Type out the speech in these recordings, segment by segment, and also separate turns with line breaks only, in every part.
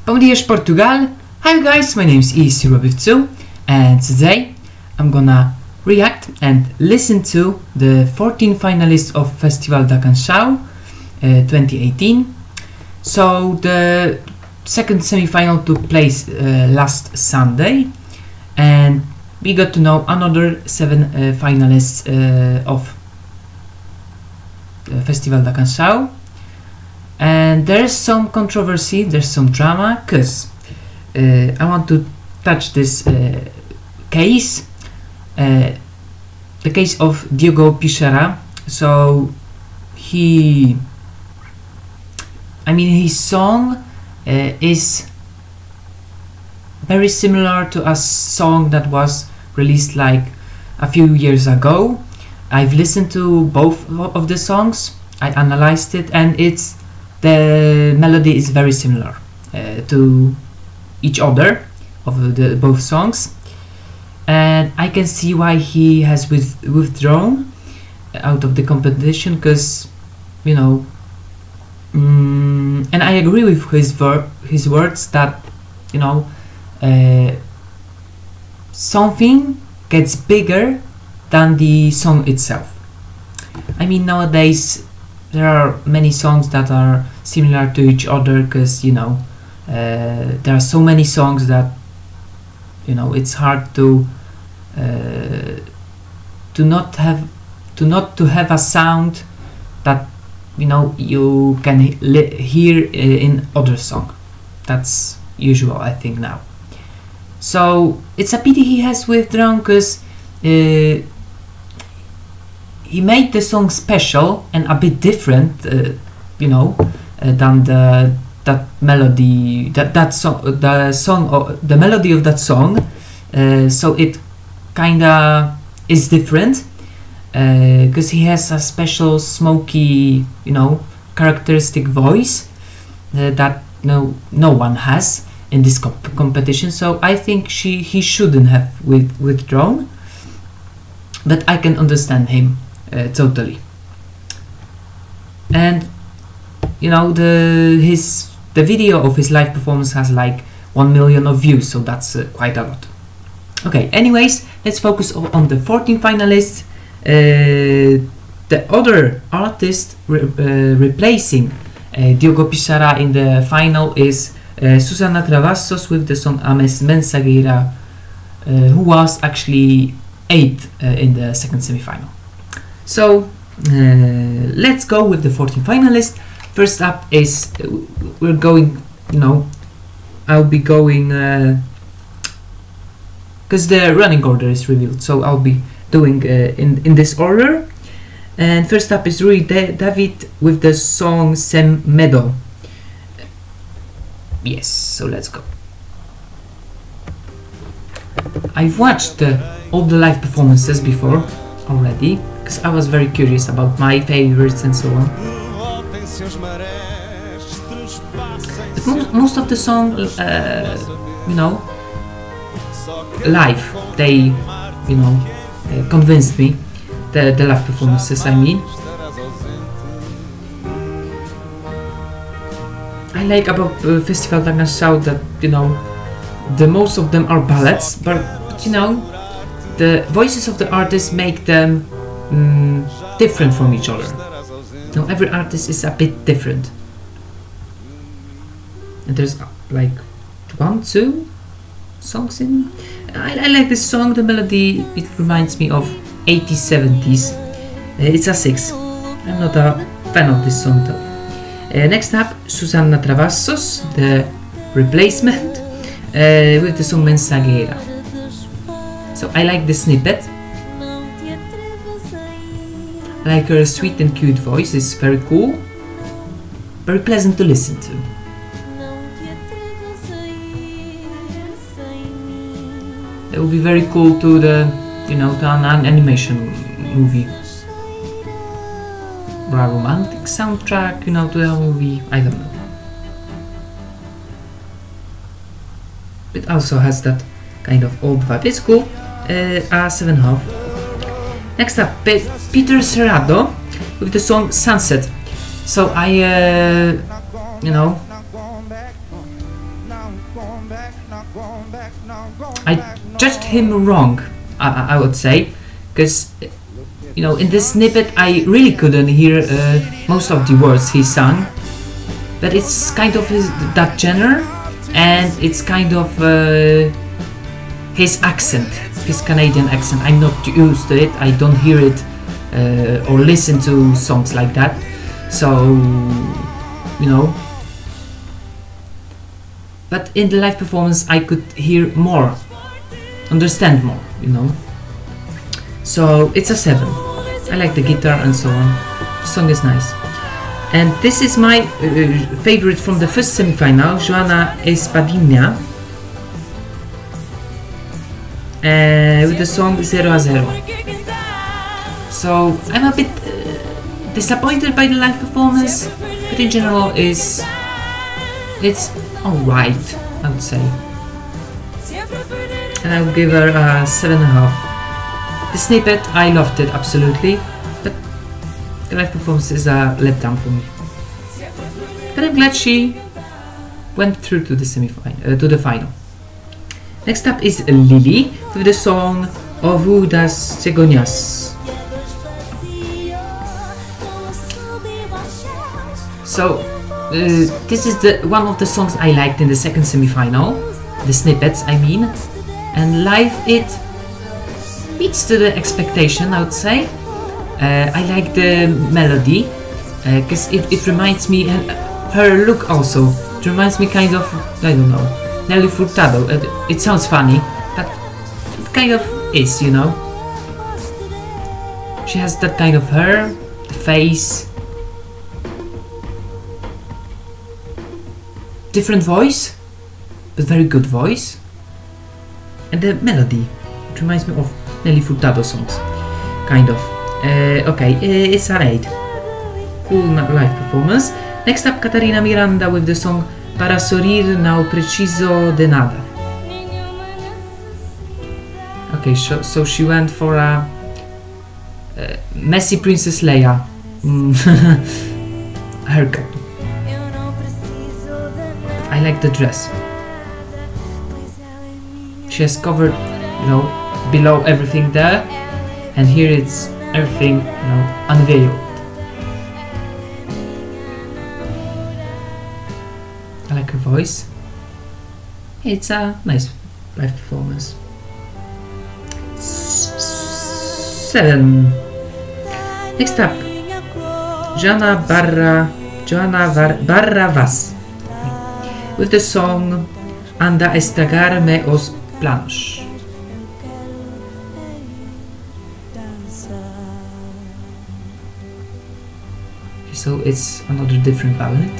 Bom dias Portugal! Hi guys, my name is Rubivtsu, and today I'm gonna react and listen to the 14 finalists of Festival da Canção 2018. So the second semi-final took place last Sunday, and we got to know another 7 finalists of Festival da Canção. And there's some controversy, there's some drama, because I want to touch this case, the case of Diogo Pixera. So his song is very similar to a song that was released like a few years ago. I've listened to both of the songs, I analyzed it, and the melody is very similar to each other of the both songs, and I can see why he has withdrawn out of the competition, because and I agree with his words that something gets bigger than the song itself. I mean, nowadays there are many songs that are similar to each other, because there are so many songs that it's hard to not have a sound that you can hear in other song. That's usual, I think, now. So it's a pity he has withdrawn, because he made the song special and a bit different, than the melody of that song. So it kinda is different, because he has a special smoky, characteristic voice that no one has in this competition. So I think he shouldn't have withdrawn, but I can understand him totally. And the video of his live performance has like 1 million of views, so that's quite a lot. Okay, anyways, let's focus on the 14 finalists. The other artist replacing Diogo Pixera in the final is Susana Travassos with the song Mensageira, who was actually 8th in the second semi-final. So let's go with the 14 finalists. First up is we're going, I'll be going because the running order is revealed, so I'll be doing in this order. And first up is Rui David with the song Medo. Yes, so let's go. I've watched all the live performances before already, because I was very curious about my favorites and so on. But most of the song, live, they, convinced me. The live performances, I mean. I like about Festival da Canção that the most of them are ballads, but the voices of the artists make them different from each other. Every artist is a bit different, and there's like 1-2 songs in. I like this song. The melody, it reminds me of 80s, 70s. It's a 6. I'm not a fan of this song though. Next up, Susana Travassos, the replacement, with the song Mensageira. So I like the snippet. I like her sweet and cute voice. It's very cool, very pleasant to listen to. It would be very cool to to an animation movie, or a romantic soundtrack, to a movie. I don't know. It also has that kind of old vibe. It's cool. A 7.5. Next up, Peter Serrado with the song Sunset. So I I judged him wrong, I would say, because you know, in this snippet I really couldn't hear most of the words he sang, but it's kind of that genre, and it's kind of his accent, his Canadian accent. I'm not used to it, I don't hear it or listen to songs like that, so you know. But in the live performance I could hear more, understand more, you know. So it's a 7. I like the guitar and so on. The song is nice. And this is my favorite from the first semi-final, Joana Espadinha, with the song 0 a 0. So I'm a bit disappointed by the live performance, but in general it's alright, I would say. And I will give her a 7.5. The snippet, I loved it absolutely, but the live performance is a letdown for me. But I'm glad she went through to the semi-final, to the final. Next up is Lili with the song O Vu das Cegonhas. So this is one of the songs I liked in the second semi-final, the snippets I mean, and live it beats to the expectation, I would say. I like the melody because it reminds me, and her look also, it reminds me kind of, I don't know, Nelly Furtado. It sounds funny, but it kind of is, you know. She has that kind of hair, the face, different voice, but very good voice, and the melody, it reminds me of Nelly Furtado songs, kind of. Okay, it's an 8. Cool live performance. Next up, Catarina Miranda with the song Para sorrir não preciso de nada. Okay, so she went for a messy Princess Leia haircut. I like the dress. She has covered, you know, below everything there, and here it's everything, you know, unveiled. I like her voice. It's a nice live performance. 7. Next up, Joana Barra Vaz with the song Anda a estragar-me os planos. So it's another different ballad.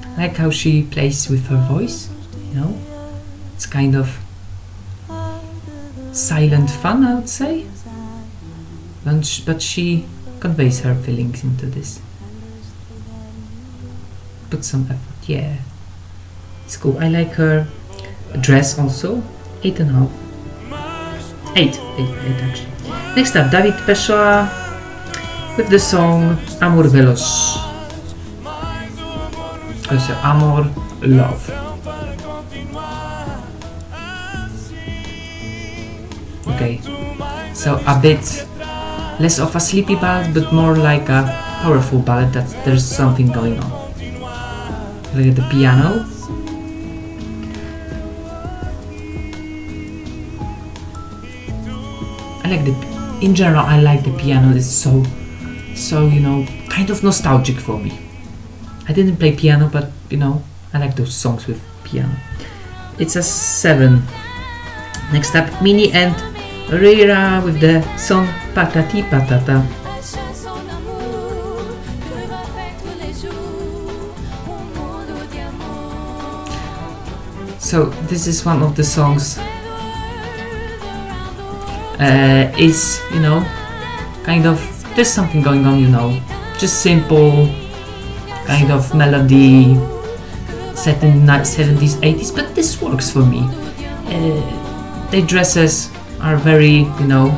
I like how she plays with her voice, you know. It's kind of silent fun, I would say. But she conveys her feelings into this. Put some effort, yeah. It's cool. I like her dress also. 8.5. 8 actually. Next up, David Pessoa with the song Amor, veloz. Also, Amor, love. Okay, so a bit less of a sleepy ballad, but more like a powerful ballad that there's something going on. Look at the piano. I like in general, I like the piano. It's so, you know, kind of nostalgic for me. I didn't play piano, but you know, I like those songs with piano. It's a 7. Next up, Minnie and Rhayra with the song Patati, patata. So this is one of the songs. Is, you know, kind of, there's something going on, you know, just simple kind of melody set in 70s, 80s, but this works for me. Their dresses are very, you know,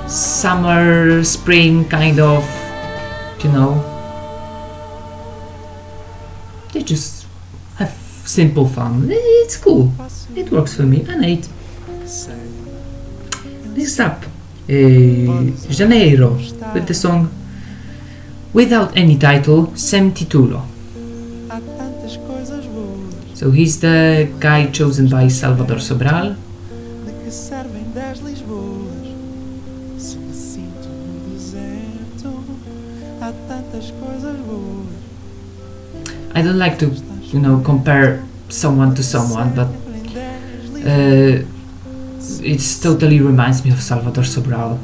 summer, spring kind of, you know, just have simple fun. It's cool. It works for me. An 8. Next up, Janeiro with the song without any title, Sem Titulo. So he's the guy chosen by Salvador Sobral. I don't like to, you know, compare someone to someone, but it totally reminds me of Salvador Sobral.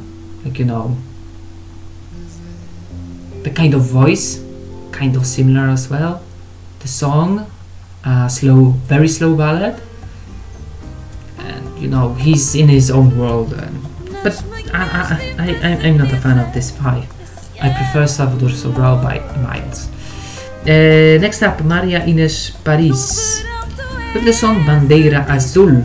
Like, you know, the kind of voice, kind of similar as well. The song, slow, very slow ballad, and you know, he's in his own world. But I'm not a fan of this 5. I prefer Salvador Sobral by miles. Next up, Maria Inês Paris with the song Bandeira Azul.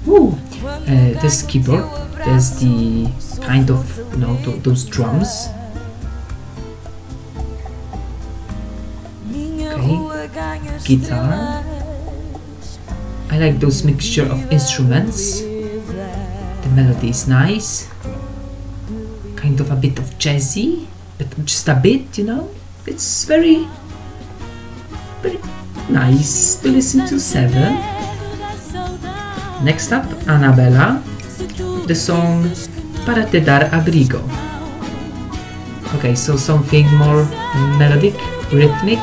Ooh, there's keyboard, there's the kind of, you know, those drums. Okay, guitar. I like those mixture of instruments. The melody is nice. Kind of a bit of jazzy, but just a bit, you know. It's very, very nice to listen to. 7. Next up, Anabela, the song Para te dar abrigo. Okay, so something more melodic, rhythmic.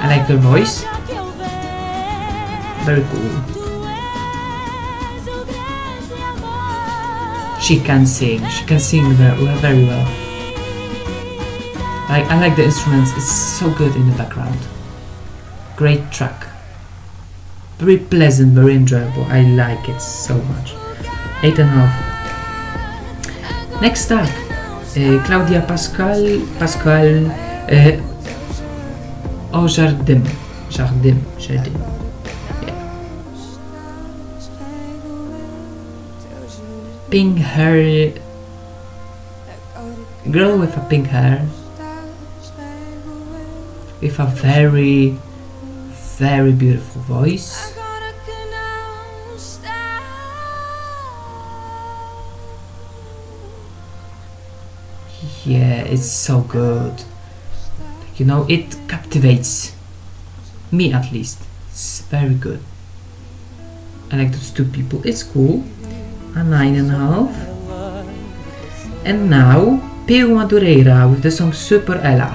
I like her voice, very cool. She can sing very well. I like the instruments, it's so good in the background. Great track. Very pleasant, very enjoyable. I like it so much. 8.5. Next up, Claudia Pascal, au jardim. Yeah. Pink hair, girl with a pink hair, with a very, very beautiful voice. Yeah, it's so good. You know, it captivates me, at least. It's very good. I like those two people. It's cool. A 9.5. And now Peu Madureira with the song Super Ella.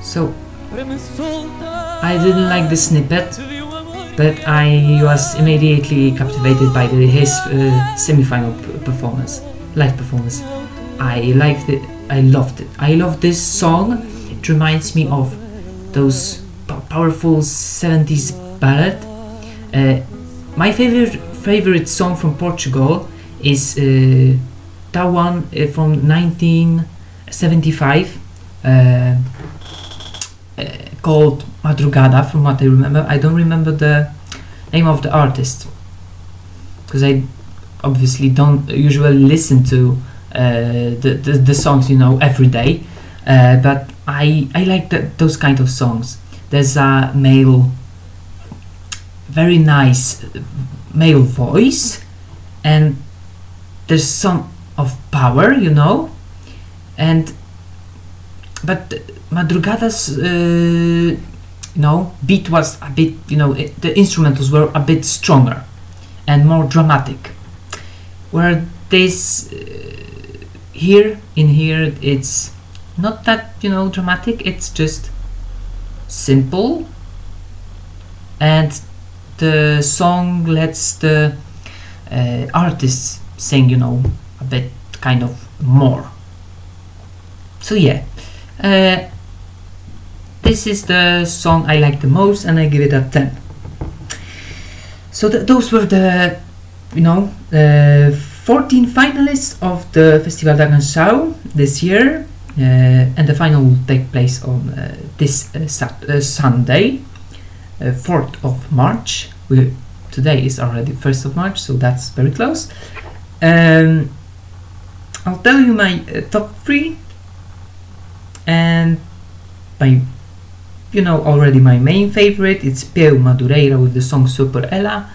So I didn't like the snippet, but I was immediately captivated by his semi-final performance, live performance. I liked it. I loved it. I love this song. It reminds me of those powerful 70s ballad. My favorite song from Portugal is that one from 1975, called Madrugada, from what I remember. I don't remember the name of the artist, because I obviously don't usually listen to the songs, you know, every day, but I like those kind of songs. There's a very nice male voice, and there's some of power, you know, but Madrugada's you know, beat was a bit, you know, the instrumentals were a bit stronger and more dramatic, where this here it's not that, you know, dramatic. It's just simple, and the song lets the artists sing, you know, a bit kind of more. So yeah, this is the song I like the most, and I give it a 10. So those were the, you know, 14 finalists of the Festival da Canção this year, and the final will take place on this Sunday, 4th of March. Today is already 1st of March, so that's very close. I'll tell you my top 3, and my, you know already, my main favorite, it's Peu Madureira with the song Super Ela.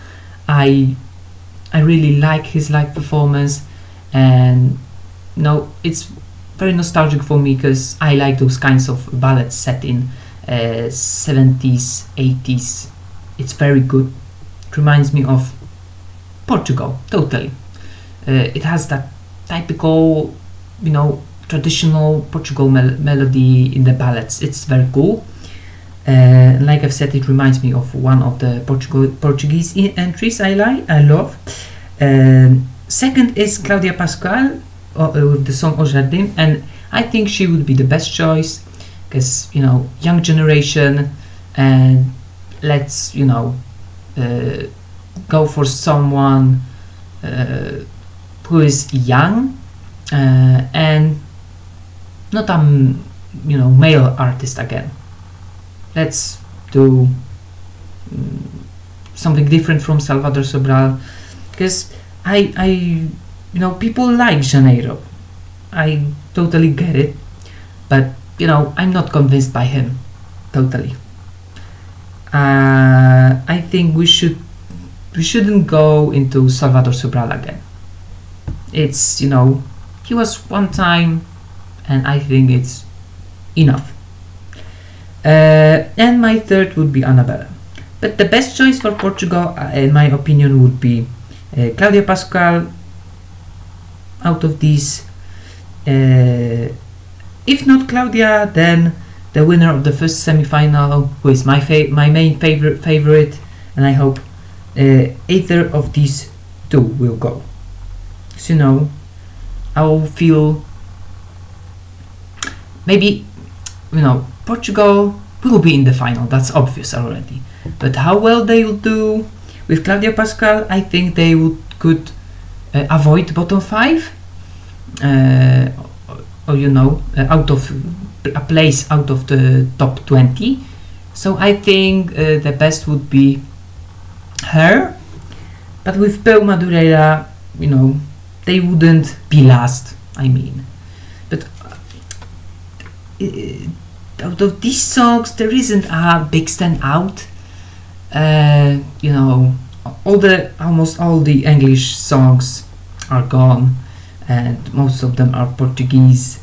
I really like his live performance, and you know, it's very nostalgic for me because I like those kinds of ballads set in 70s, 80s. It's very good. It reminds me of Portugal, totally. It has that typical, you know, traditional Portugal melody in the ballads. It's very cool. Like I've said, it reminds me of one of the Portuguese entries I love. Second is Claudia Pascal with the song O Jardim, and I think she would be the best choice because, you know, young generation, and let's, you know, go for someone who is young and not a, you know, male artist again. Let's do something different from Salvador Sobral, because you know, people like Janeiro. I totally get it, but you know, I'm not convinced by him totally. I think we shouldn't go into Salvador Sobral again. It's, you know, he was one time, and I think it's enough. And my third would be Anabela, but the best choice for Portugal, in my opinion, would be Claudia Pascal. Out of these, if not Claudia, then the winner of the first semi-final, who is my main favorite, and I hope either of these two will go. So, you know, I will feel maybe, you know, Portugal will be in the final, that's obvious already. But how well they will do with Claudia Pascal, I think they could avoid bottom 5, or you know, out of a place out of the top 20. So I think the best would be her. But with Peu Madureira, you know, they wouldn't be last, I mean. But out of these songs, there isn't a big standout. You know, almost all the English songs are gone, and most of them are Portuguese.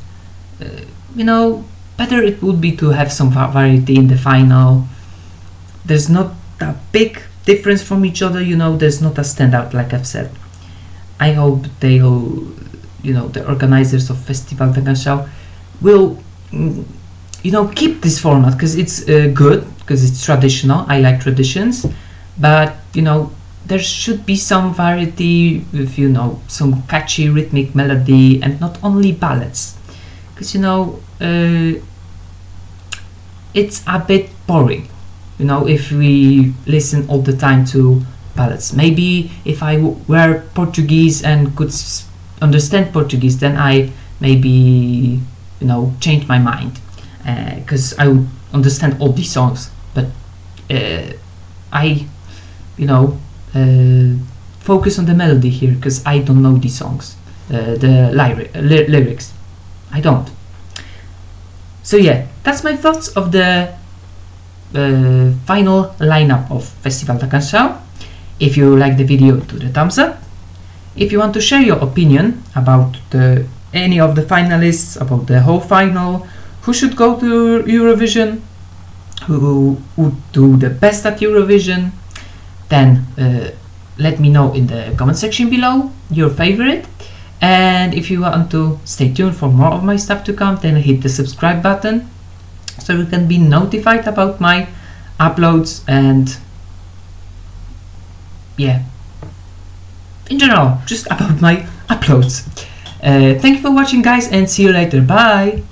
You know, better it would be to have some variety in the final. There's not a big difference from each other, you know, there's not a standout, like I've said. I hope they'll, you know, the organizers of Festival da Canção will, you know, keep this format, because it's good, because it's traditional. I like traditions, but you know, there should be some variety with, you know, some catchy rhythmic melody, and not only ballads, because, you know, it's a bit boring, you know, if we listen all the time to ballads. Maybe if I were Portuguese and could understand Portuguese, then I maybe, you know, change my mind, because I would understand all these songs. But I, you know, focus on the melody here, because I don't know these songs, the lyrics. I don't. So yeah, that's my thoughts of the final lineup of Festival da Canção. If you like the video, do the thumbs up. If you want to share your opinion about any of the finalists, about the whole final, who should go to Eurovision, who would do the best at Eurovision, then let me know in the comment section below your favorite. And if you want to stay tuned for more of my stuff to come, then hit the subscribe button so you can be notified about my uploads, and yeah, in general, just about my uploads. Thank you for watching, guys, and see you later. Bye.